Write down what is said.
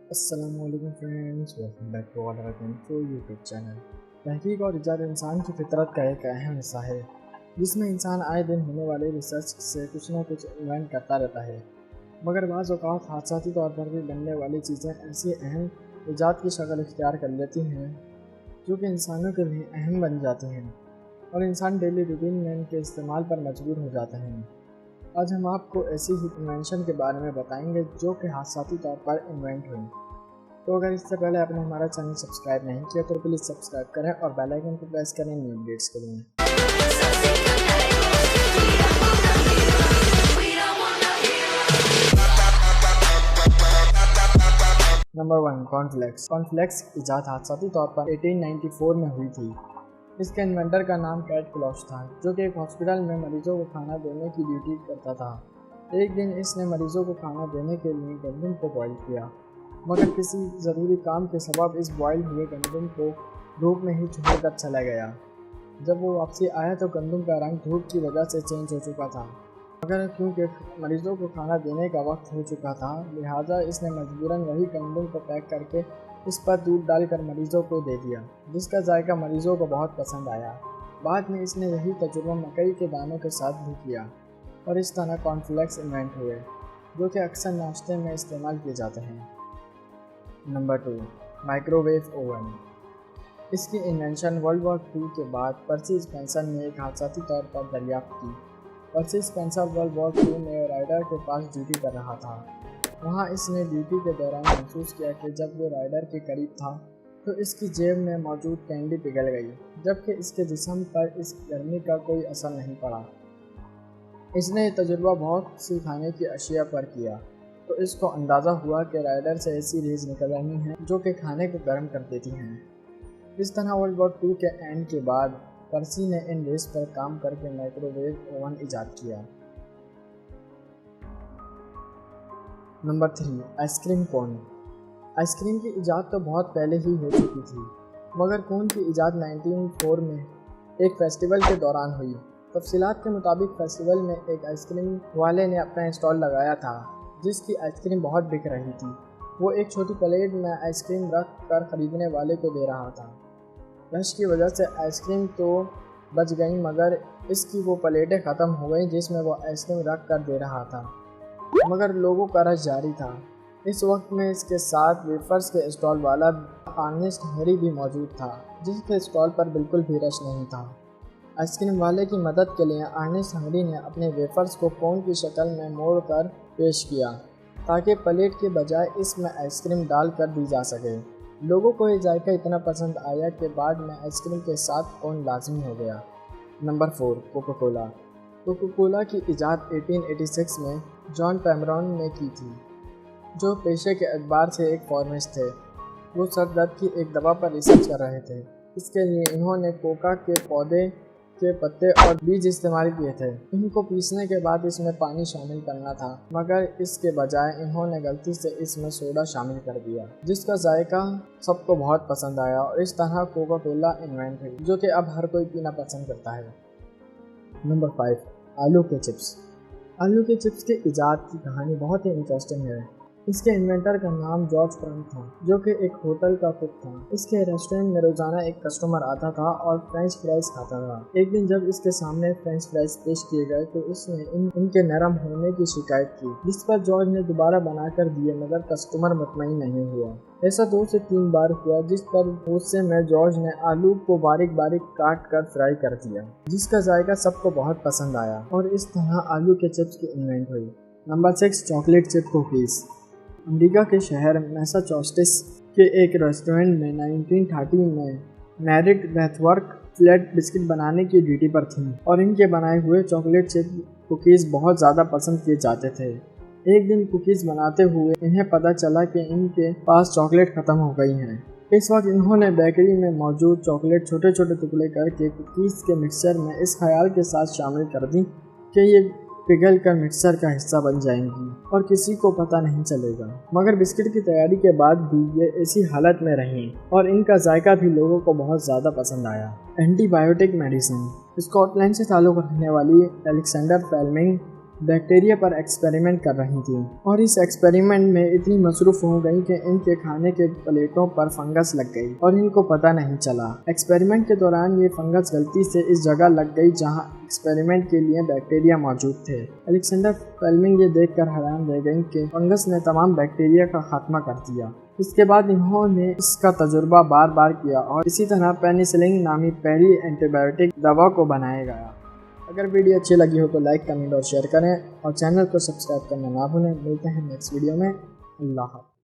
अस्सलामुअलैकुम friends, welcome back to our info YouTube channel. तहकीक और इजाद इंसान की फितरत का एक अहम हिस्सा है, जिसमें इंसान आए दिन होने वाले रिसर्च से कुछ ना कुछ इन्वेंट करता रहता है। मगर बाज़ औक़ात हादसाती तौर पर भी बनने वाली चीज़ें ऐसी अहम इजाद की शक्ल इख्तियार कर लेती हैं जो कि इंसानों के लिए अहम बन जाती हैं और इंसान डेली रूटीन में इनके इस्तेमाल पर मजबूर हो जाते हैं। आज हम आपको ऐसी ही इन्वेंशन के बारे में बताएंगे जो कि हादसाती तौर पर इन्वेंट हुई। तो अगर इससे पहले आपने हमारा चैनल सब्सक्राइब नहीं किया तो प्लीज़ सब्सक्राइब करें और बेल आइकन को प्रेस करें न्यू अपडेट्स के लिए। Number 1, cornflakes. कॉर्नफ्लेक्स की इजाद हादसाती तौर पर 1894 में हुई थी। इसके इन्वेंटर का नाम कैट क्लॉश था, जो कि एक हॉस्पिटल में मरीजों को खाना देने की ड्यूटी करता था। एक दिन इसने मरीजों को खाना देने के लिए गंदम को बॉयल किया, मगर किसी ज़रूरी काम के सबब इस बॉयल हुए गंदम को धूप में ही छोड़कर चला गया। जब वो वापसी आया तो गंदम का रंग धूप की वजह से चेंज हो चुका था, मगर क्योंकि मरीजों को खाना देने का वक्त हो चुका था, लिहाजा इसने मजबूरन वही गंदम को पैक करके इस पर दूध डालकर मरीजों को दे दिया, जिसका जायका मरीजों को बहुत पसंद आया। बाद में इसने यही तजुर्बा मकई के दानों के साथ भी किया और इस तरह कॉर्नफ्लेक्स इन्वेंट हुए, जो कि अक्सर नाश्ते में इस्तेमाल किए जाते हैं। Number 2, microwave oven. इसकी इन्वेंशन वर्ल्ड वॉर 2 के बाद पर्सी स्पेंसर ने एक हादसाती तौर पर दरियाफ्त की। पर्सी स्पेंसर वर्ल्ड वॉर 2 में राइडर के पास ड्यूटी कर रहा था। वहाँ इसने ड्यूटी के दौरान महसूस किया कि जब वो राइडर के करीब था तो इसकी जेब में मौजूद कैंडी पिघल गई, जबकि इसके जिस्म पर इस गर्मी का कोई असर नहीं पड़ा। इसने ये तजुर्बा बहुत सी खाने की अशिया पर किया, तो इसको अंदाज़ा हुआ कि राइडर से ऐसी रेज निकल रही हैं जो कि खाने को गर्म कर देती हैं। इस तरह वर्ल्ड वॉर 2 के एंड के बाद पर्सी ने इन रेस पर काम करके माइक्रोवेव ओवन ईजाद किया। Number 3, ice cream cone. आइसक्रीम की इजाद तो बहुत पहले ही हो चुकी थी, मगर कोन की इजाद 1904 में एक फेस्टिवल के दौरान हुई। तफसीलात के मुताबिक फेस्टिवल में एक आइसक्रीम वाले ने अपना स्टॉल लगाया था, जिसकी आइसक्रीम बहुत बिक रही थी। वो एक छोटी प्लेट में आइसक्रीम रख कर ख़रीदने वाले को दे रहा था। रश की वजह से आइसक्रीम तो बच गई, मगर इसकी वो प्लेटें ख़त्म हो गई जिसमें वो आइसक्रीम रख कर दे रहा था, मगर लोगों का रश जारी था। इस वक्त में इसके साथ वेफर्स के स्टॉल वाला अर्नेस्ट हेनरी भी मौजूद था, जिसके स्टॉल पर बिल्कुल भी रश नहीं था। आइसक्रीम वाले की मदद के लिए अर्नेस्ट हेनरी ने अपने वेफर्स को कोन की शक्ल में मोड़ कर पेश किया, ताकि प्लेट के बजाय इसमें आइसक्रीम डाल कर दी जा सके। लोगों को ये जायका इतना पसंद आया कि बाद में आइसक्रीम के साथ कोन लाजमी हो गया। Number 4, Coca Cola. Coca Cola की इजाद 1886 में जॉन पैमरॉन ने की थी, जो पेशे के एतबार से एक फार्मासिस्ट थे। वो सर दर्द की एक दवा पर रिसर्च कर रहे थे। इसके लिए इन्होंने कोका के पौधे के पत्ते और बीज इस्तेमाल किए थे। इनको पीसने के बाद इसमें पानी शामिल करना था, मगर इसके बजाय इन्होंने गलती से इसमें सोडा शामिल कर दिया, जिसका जायका सबको बहुत पसंद आया और इस तरह कोका कोला इन्वेंट हुई, जो कि अब हर कोई पीना पसंद करता है। नंबर 5, आलू के चिप्स। आलू के चिप्स की इजाद की कहानी बहुत ही इंटरेस्टिंग है। इसके इन्वेंटर का नाम जॉर्ज फ्रंक था, जो कि एक होटल का कुक था। इसके रेस्टोरेंट में रोजाना एक कस्टमर आता था और फ्रेंच फ्राइज खाता था। एक दिन जब इसके सामने फ्रेंच फ्राइज पेश किए गए तो इसने इनके नरम होने की शिकायत की, जिस पर जॉर्ज ने दोबारा बनाकर दिए, मगर कस्टमर मुतमईन नहीं हुआ। ऐसा 2 से 3 बार हुआ, जिस पर गुस्से में जॉर्ज ने आलू को बारीक बारीक काट कर फ्राई कर दिया, जिसका जायका सबको बहुत पसंद आया और इस तरह आलू के चिप्स की इन्वेंट हुई। Number 6, chocolate chip cookies. America के शहर मैसाचुसेट्स के एक रेस्टोरेंट में 1930 में मैरिट रेथवर्क फ्लैट बिस्किट बनाने की ड्यूटी पर थी और इनके बनाए हुए चॉकलेट चिप कुकीज़ बहुत ज़्यादा पसंद किए जाते थे। एक दिन कुकीज़ बनाते हुए इन्हें पता चला कि इनके पास चॉकलेट ख़त्म हो गई हैं। इस वक्त इन्होंने बेकरी में मौजूद चॉकलेट छोटे छोटे टुकड़े करके कुकीज़ के मिक्सचर में इस ख्याल के साथ शामिल कर दी कि ये पिघल कर मिक्सर का हिस्सा बन जाएंगी और किसी को पता नहीं चलेगा। मगर बिस्किट की तैयारी के बाद भी ये ऐसी हालत में रहीं और इनका जायका भी लोगों को बहुत ज़्यादा पसंद आया। Antibiotic medicine. स्कॉटलैंड से ताल्लुक़ रखने वाली एलेक्जेंडर फ्लेमिंग बैक्टीरिया पर एक्सपेरिमेंट कर रही थी और इस एक्सपेरिमेंट में इतनी मसरूफ हो गई कि इनके खाने के प्लेटों पर फंगस लग गई और इनको पता नहीं चला। एक्सपेरिमेंट के दौरान ये फंगस गलती से इस जगह लग गई जहां एक्सपेरिमेंट के लिए बैक्टीरिया मौजूद थे। अलेक्जेंडर फ्लेमिंग ये देखकर हैरान रह गई कि फंगस ने तमाम बैक्टीरिया का खात्मा कर दिया। इसके बाद इन्होंने इसका तजुर्बा बार बार किया और इसी तरह पेनिसिलिन नामी पहली एंटीबायोटिक दवा को बनाया गया। अगर वीडियो अच्छी लगी हो तो लाइक, कमेंट और शेयर करें और चैनल को सब्सक्राइब करना ना भूलें। मिलते हैं नेक्स्ट वीडियो में। अल्लाह हाफ़िज़।